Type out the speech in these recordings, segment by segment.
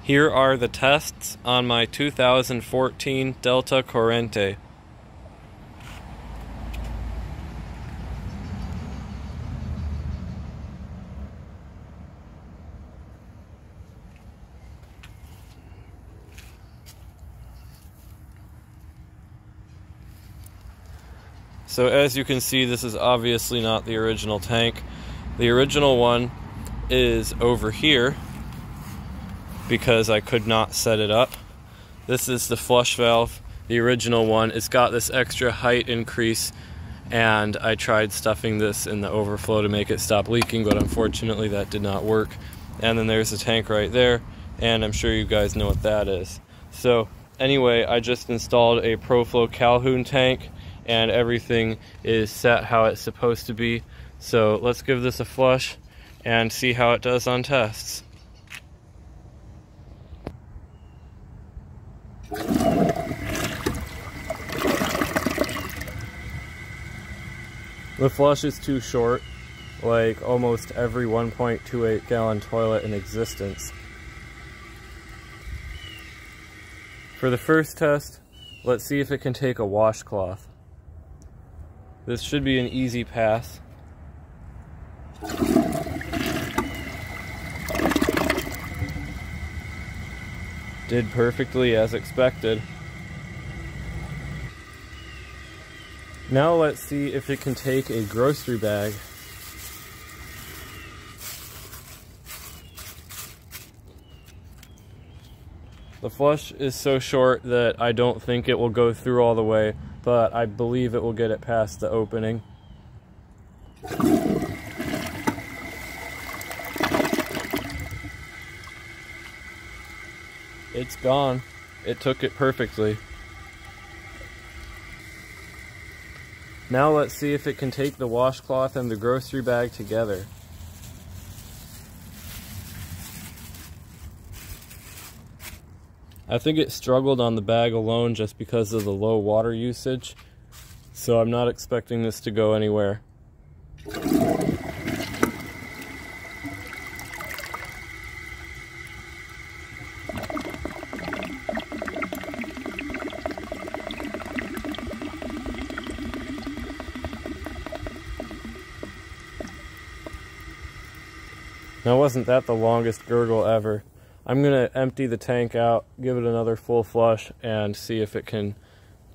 Here are the tests on my 2014 Delta Corrente. So as you can see, this is obviously not the original tank. The original one is over here because I could not set it up. This is the flush valve, the original one. It's got this extra height increase, and I tried stuffing this in the overflow to make it stop leaking, but unfortunately that did not work. And then there's the tank right there, and I'm sure you guys know what that is. So anyway, I just installed a ProFlow Calhoun tank, and everything is set how it's supposed to be. So let's give this a flush and see how it does on tests. The flush is too short, like almost every 1.28 gallon toilet in existence. For the first test, let's see if it can take a washcloth. This should be an easy pass. Did perfectly as expected. Now let's see if it can take a grocery bag. The flush is so short that I don't think it will go through all the way, but I believe it will get it past the opening. It's gone. It took it perfectly. Now let's see if it can take the washcloth and the grocery bag together. I think it struggled on the bag alone just because of the low water usage, so I'm not expecting this to go anywhere. Now, wasn't that the longest gurgle ever? I'm going to empty the tank out, give it another full flush, and see if it can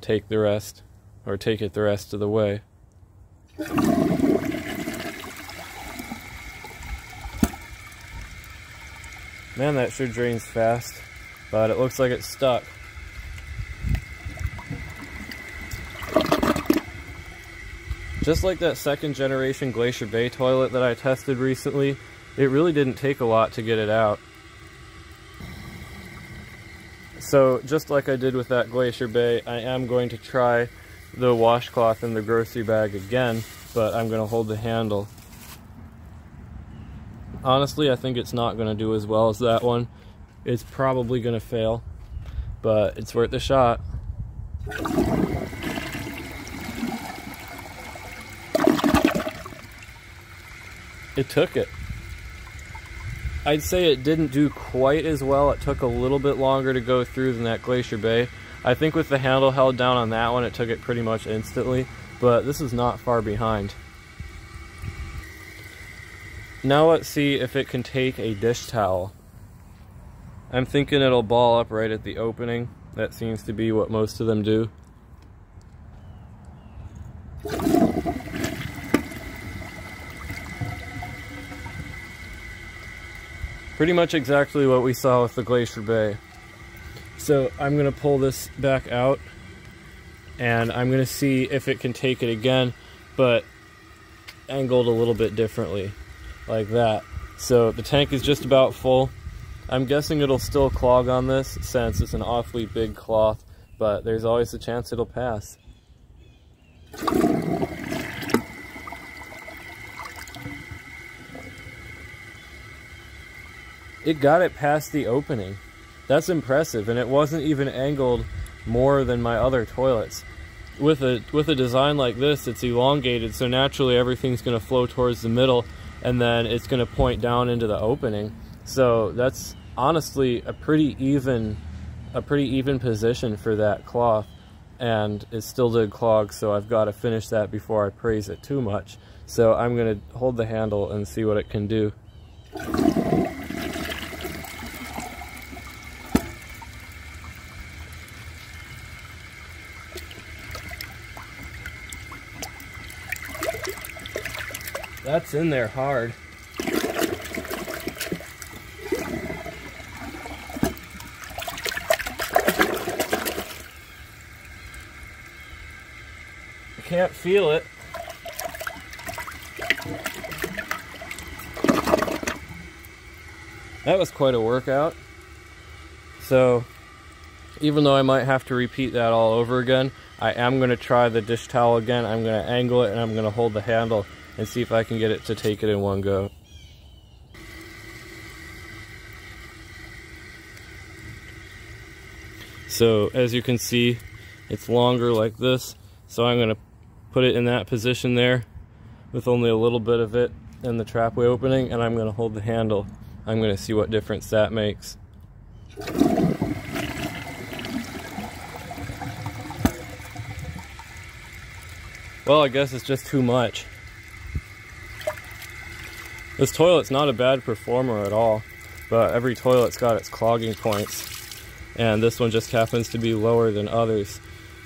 take the rest, or take it the rest of the way. Man, that sure drains fast, but it looks like it's stuck. Just like that second generation Glacier Bay toilet that I tested recently, it really didn't take a lot to get it out. So just like I did with that Glacier Bay, I am going to try the washcloth in the grocery bag again, but I'm going to hold the handle. Honestly, I think it's not going to do as well as that one. It's probably going to fail, but it's worth a shot. It took it. I'd say it didn't do quite as well. It took a little bit longer to go through than that Glacier Bay. I think with the handle held down on that one, it took it pretty much instantly, but this is not far behind. Now let's see if it can take a dish towel. I'm thinking it'll ball up right at the opening. That seems to be what most of them do. Pretty much exactly what we saw with the Glacier Bay. So I'm going to pull this back out, and I'm going to see if it can take it again, but angled a little bit differently, like that. So the tank is just about full. I'm guessing it'll still clog on this since it's an awfully big cloth, but there's always a chance it'll pass. It got it past the opening. That's impressive, and it wasn't even angled more than my other toilets. With a design like this, it's elongated, so naturally everything's going to flow towards the middle, and then it's going to point down into the opening. So that's honestly a pretty even position for that cloth, and it still did clog, so I've got to finish that before I praise it too much. So I'm going to hold the handle and see what it can do. That's in there hard. I can't feel it. That was quite a workout. So even though I might have to repeat that all over again, I am going to try the dish towel again. I'm going to angle it and I'm going to hold the handle and see if I can get it to take it in one go. So as you can see, it's longer like this, so I'm going to put it in that position there with only a little bit of it in the trapway opening, and I'm going to hold the handle. I'm going to see what difference that makes. Well, I guess it's just too much. This toilet's not a bad performer at all, but every toilet's got its clogging points, and this one just happens to be lower than others,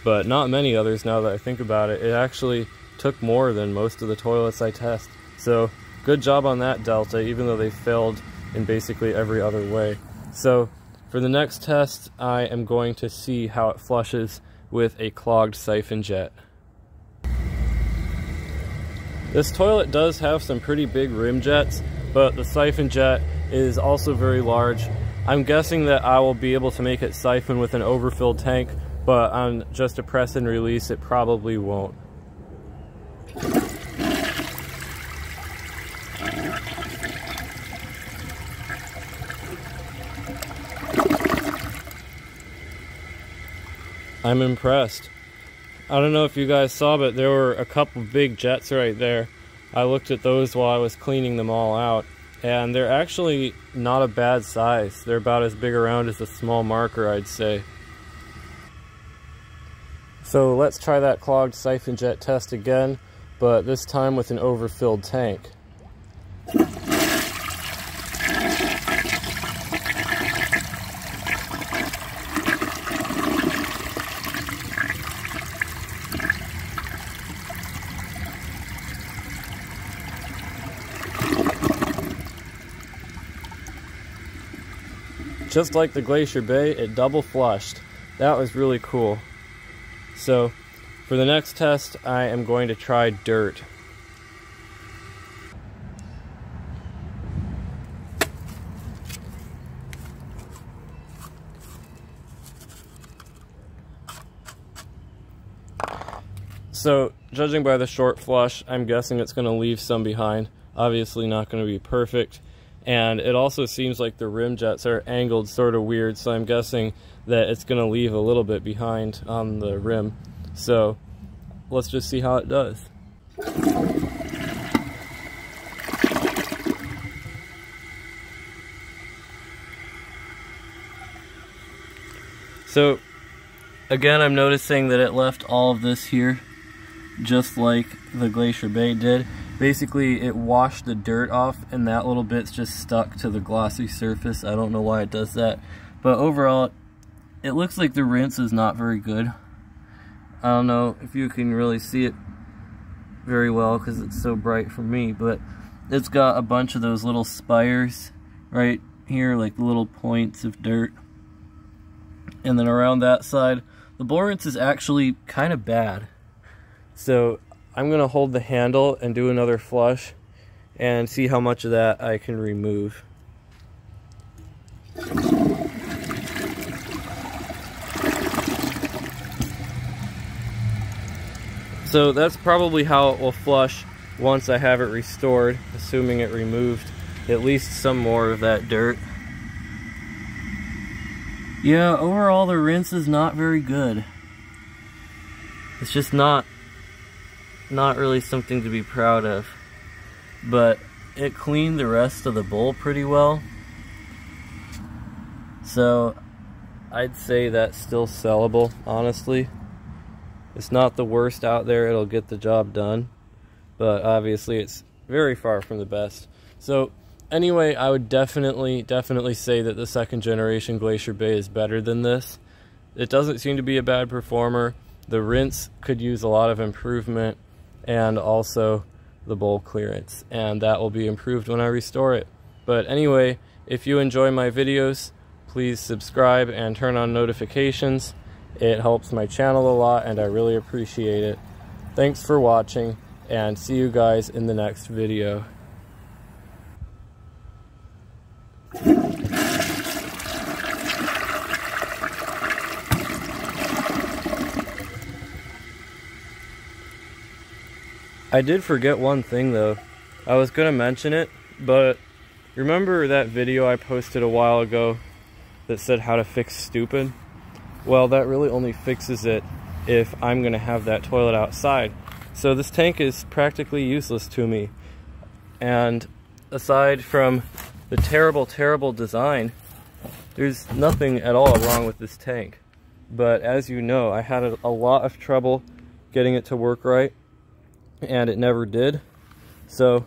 but not many others now that I think about it. It actually took more than most of the toilets I test, so good job on that, Delta, even though they failed in basically every other way. So for the next test, I am going to see how it flushes with a clogged siphon jet. This toilet does have some pretty big rim jets, but the siphon jet is also very large. I'm guessing that I will be able to make it siphon with an overfilled tank, but on just a press and release, it probably won't. I'm impressed. I don't know if you guys saw, but there were a couple big jets right there. I looked at those while I was cleaning them all out, and they're actually not a bad size. They're about as big around as a small marker, I'd say. So let's try that clogged siphon jet test again, but this time with an overfilled tank. Just like the Glacier Bay, it double flushed. That was really cool. So for the next test, I am going to try dirt. So judging by the short flush, I'm guessing it's going to leave some behind. Obviously not going to be perfect. And it also seems like the rim jets are angled sort of weird, so I'm guessing that it's going to leave a little bit behind on the rim. So let's just see how it does. So again, I'm noticing that it left all of this here, just like the Glacier Bay did. Basically, it washed the dirt off, and that little bit's just stuck to the glossy surface. I don't know why it does that, but overall, it looks like the rinse is not very good. I don't know if you can really see it very well because it's so bright for me, but it's got a bunch of those little spires right here, like little points of dirt. And then around that side, the bowl rinse is actually kind of bad. So I'm going to hold the handle and do another flush and see how much of that I can remove. So that's probably how it will flush once I have it restored, assuming it removed at least some more of that dirt. Yeah, overall the rinse is not very good. It's just not really something to be proud of, but it cleaned the rest of the bowl pretty well. So I'd say that's still sellable, honestly. It's not the worst out there, it'll get the job done, but obviously it's very far from the best. So anyway, I would definitely say that the second generation Glacier Bay is better than this. It doesn't seem to be a bad performer. The rinse could use a lot of improvement, and also the bowl clearance, and that will be improved when I restore it. But anyway, if you enjoy my videos, please subscribe and turn on notifications. It helps my channel a lot and I really appreciate it. Thanks for watching, and see you guys in the next video. I did forget one thing though. I was gonna mention it, but remember that video I posted a while ago that said how to fix stupid? Well, that really only fixes it if I'm gonna have that toilet outside. So this tank is practically useless to me. And aside from the terrible design, there's nothing at all wrong with this tank. But as you know, I had a lot of trouble getting it to work right, and it never did. So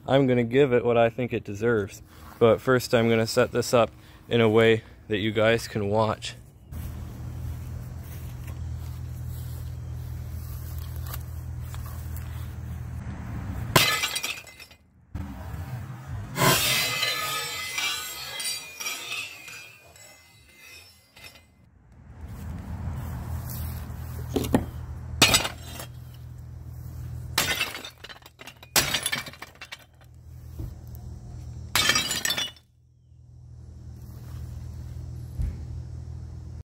I'm gonna give it what I think it deserves. But first I'm gonna set this up in a way that you guys can watch.